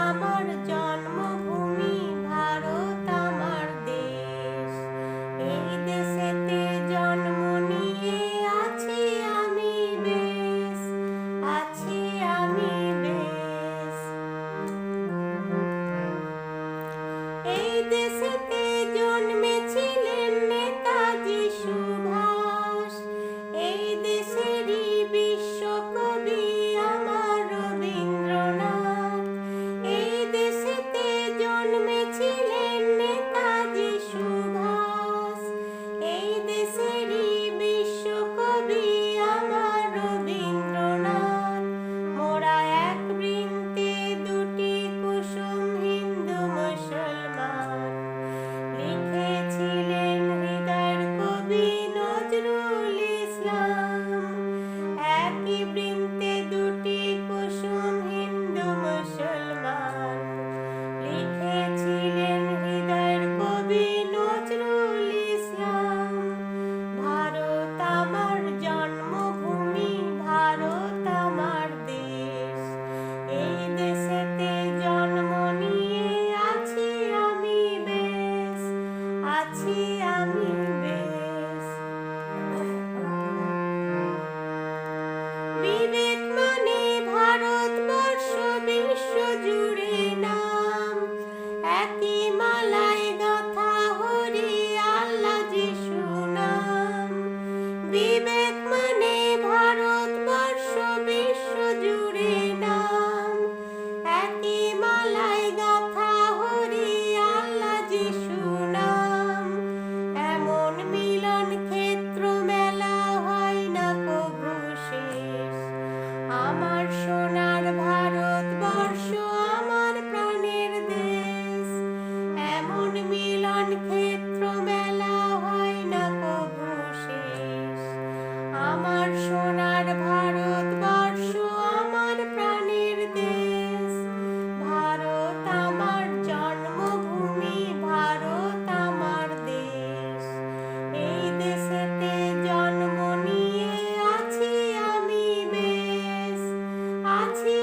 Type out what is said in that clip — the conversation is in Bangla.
আমার জন্মভূমি, ভারত আমার দেশ। এই দেশেতে জন্ম নিয়ে আছি আমি বেশ, আছি আমি বেশ। এই দেশেতে জন্মেছিলেন নেতাজি সুভাষ, এই দেশেরই বিশ্বকবি আমার রবীন্দ্রনাথ। এই দেশেতে জন্মেছিলেন নেতাজি সুভাষ, এই দেশেরই বিশ্বকবি আমার রবীন্দ্রনাথ। মোরা এক বৃন্তে দুটি কুসুম, হিন্দু মুসলমান, লিখেছিলেন হৃদয়ের কবি নজরুল ইসলাম। একই বৃন্তে দুটি কুসুম, হিন্দু মুসলমান, লিখেছিলেন হৃদয়ের কবি নজরুল ইসলাম। ভারত আমার জন্মভূমি, ভারত আমার দেশ। এই দেশেতে জন্ম নিয়ে আছি আমি বেশ, আছি আমি বেশ। বিবেক মানে ভারতবর্ষ, বিশ্ব জুড়ে নাম। একই মালায় গাঁথা হরি আল্লাহ যিশু নাম। বিবেক মানে ভারতবর্ষ, বিশ্ব জুড়ে নাম। একই মালায় গাঁথা হরি আল্লাহ যিশু নাম। এমন মিলন ক্ষেত্র মেলা হয় না কভু শেষ। আমার সোনার ভারতবর্ষ, আমার প্রাণের দেশ। এমন মিলন ক্ষেত্র মেলা হয় না কভু শেষ। আমার সোনার ভারতবর্ষ, আমার প্রাণের দেশ। ভারত আমার জন্মভূমি, ভারত আমার দেশ। এই দেশেতে জন্ম নিয়ে আছি আমি বেশ, আছি